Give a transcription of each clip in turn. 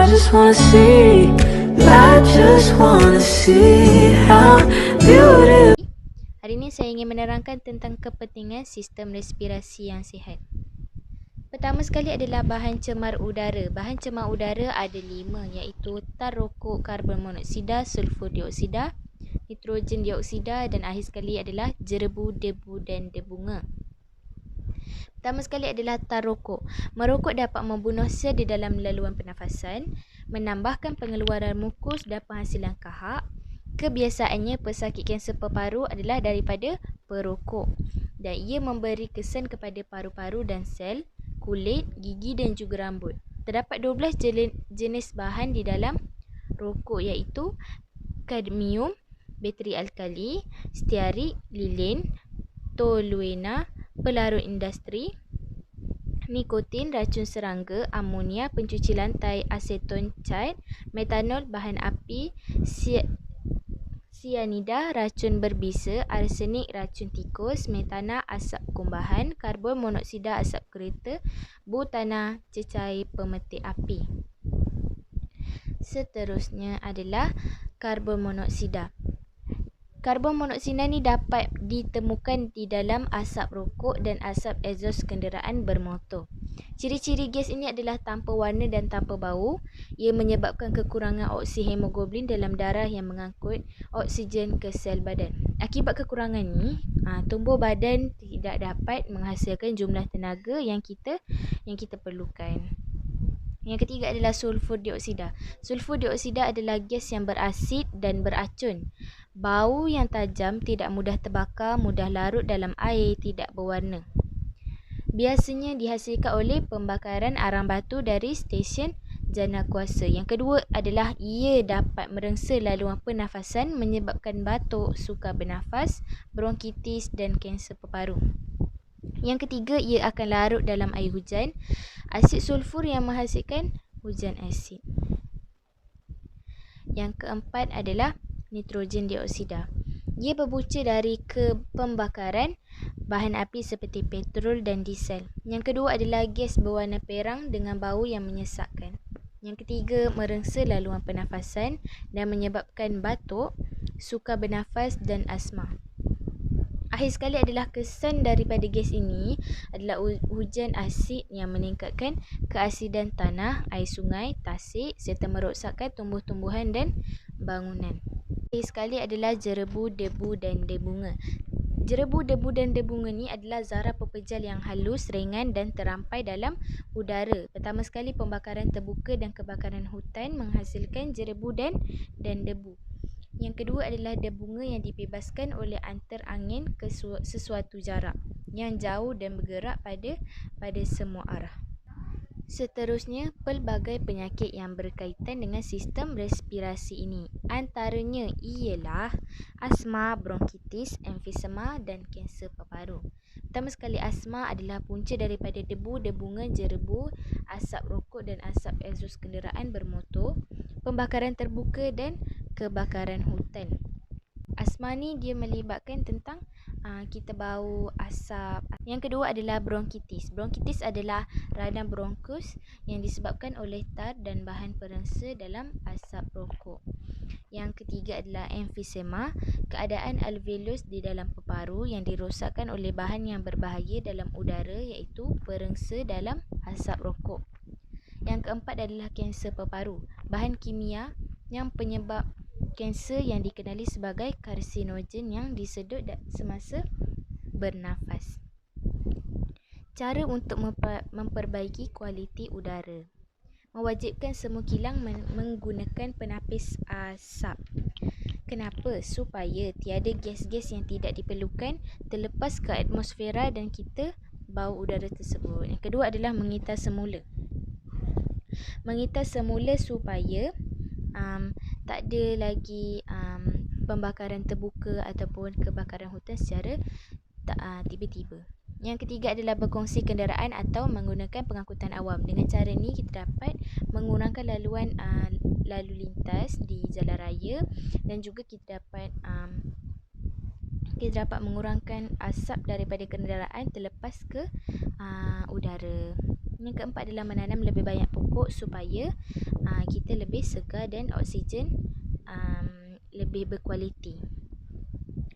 just wanna see, I just wanna see how beautiful. Hari ini saya ingin menerangkan tentang kepentingan sistem respirasi yang sihat. Pertama sekali adalah bahan cemar udara. Bahan cemar udara ada 5, iaitu tar rokok, karbon monoksida, sulfur dioksida, nitrogen dioksida, dan akhir sekali adalah jerebu, debu dan debunga. Pertama sekali adalah tar rokok. Merokok dapat membunuh sel di dalam laluan pernafasan, menambahkan pengeluaran mukus dan penghasilan kahak. Kebiasaannya pesakit kanser paru-paru adalah daripada perokok, dan ia memberi kesan kepada paru-paru dan sel, kulit, gigi dan juga rambut. Terdapat 12 jenis bahan di dalam rokok, iaitu kadmium, bateri alkali, stearik, lilin, toluena, pelarut industri, nikotin, racun serangga, amonia, pencuci lantai, aseton cat, metanol, bahan api, sianida, racun berbisa, arsenik, racun tikus, metana, asap kumbahan, karbon monoksida, asap kereta, butana, cecair pemetik api. Seterusnya adalah karbon monoksida. Karbon monoksida ni dapat ditemukan di dalam asap rokok dan asap exhaust kenderaan bermotor. Ciri-ciri gas ini adalah tanpa warna dan tanpa bau. Ia menyebabkan kekurangan oksihemoglobin dalam darah yang mengangkut oksigen ke sel badan. Akibat kekurangan ni, tubuh badan tidak dapat menghasilkan jumlah tenaga yang kita perlukan. Yang ketiga adalah sulfur dioksida. Sulfur dioksida adalah gas yang berasid dan beracun. Bau yang tajam, tidak mudah terbakar, mudah larut dalam air, tidak berwarna. Biasanya dihasilkan oleh pembakaran arang batu dari stesen janakuasa. Yang kedua adalah ia dapat merengsa laluan pernafasan, menyebabkan batuk, sukar bernafas, bronkitis dan kanser paru-paru. Yang ketiga, ia akan larut dalam air hujan. Asid sulfur yang menghasilkan hujan asid. Yang keempat adalah nitrogen dioksida. Ia berpunca dari pembakaran bahan api seperti petrol dan diesel. Yang kedua adalah gas berwarna perang dengan bau yang menyesakkan. Yang ketiga, merengsa laluan pernafasan dan menyebabkan batuk, sukar bernafas dan asma. Akhir sekali adalah kesan daripada gas ini adalah hujan asid yang meningkatkan keasidan tanah, air sungai, tasik serta merosakkan tumbuh-tumbuhan dan bangunan. Akhir sekali adalah jerebu, debu dan debunga. Jerebu, debu dan debunga ni adalah zarah pepejal yang halus, ringan dan terampai dalam udara. Pertama sekali, pembakaran terbuka dan kebakaran hutan menghasilkan jerebu dan debu. Yang kedua adalah debunga yang dibebaskan oleh antar angin ke sesuatu jarak yang jauh dan bergerak pada semua arah. Seterusnya, pelbagai penyakit yang berkaitan dengan sistem respirasi ini. Antaranya ialah asma, bronkitis, emfisema dan kanser paru-paru. Pertama sekali, asma adalah punca daripada debu, debunga, jerebu, asap rokok dan asap exhaust kenderaan bermotor, pembakaran terbuka dan kebakaran hutan. Asma ni dia melibatkan tentang kita bau asap. Yang kedua adalah bronkitis. Bronkitis adalah radang bronkus yang disebabkan oleh tar dan bahan perengsa dalam asap rokok. Yang ketiga adalah emfisema, keadaan alveolus di dalam paru-paru yang dirosakkan oleh bahan yang berbahaya dalam udara, iaitu perengsa dalam asap rokok. Yang keempat adalah kanser paru-paru, bahan kimia yang penyebab kanser yang dikenali sebagai karsinogen yang disedut semasa bernafas. Cara untuk memperbaiki kualiti udara. Mewajibkan semua kilang menggunakan penapis asap. Kenapa? Supaya tiada gas-gas yang tidak diperlukan terlepas ke atmosfera dan kita bau udara tersebut. Yang kedua adalah mengitar semula. Mengitar semula supaya tak ada lagi pembakaran terbuka ataupun kebakaran hutan secara tiba-tiba. Yang ketiga adalah berkongsi kenderaan atau menggunakan pengangkutan awam. Dengan cara ni kita dapat mengurangkan lalu lintas di jalan raya dan juga kita dapat mengurangkan asap daripada kenderaan terlepas ke udara. Yang keempat adalah menanam lebih banyak pokok supaya kita lebih segar dan oksigen lebih berkualiti.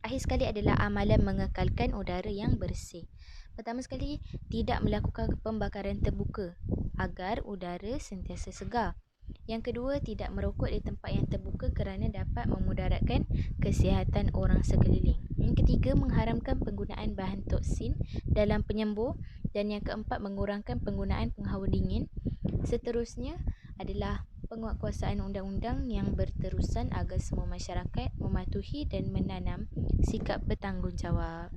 Akhir sekali adalah amalan mengekalkan udara yang bersih. Pertama sekali, tidak melakukan pembakaran terbuka agar udara sentiasa segar. Yang kedua, tidak merokok di tempat yang terbuka kerana dapat memudaratkan kesihatan orang sekeliling. Yang ketiga, mengharamkan penggunaan bahan toksin dalam penyembur. Dan yang keempat, mengurangkan penggunaan penghawa dingin. Seterusnya adalah penguatkuasaan undang-undang yang berterusan agar semua masyarakat mematuhi dan menanam sikap bertanggungjawab.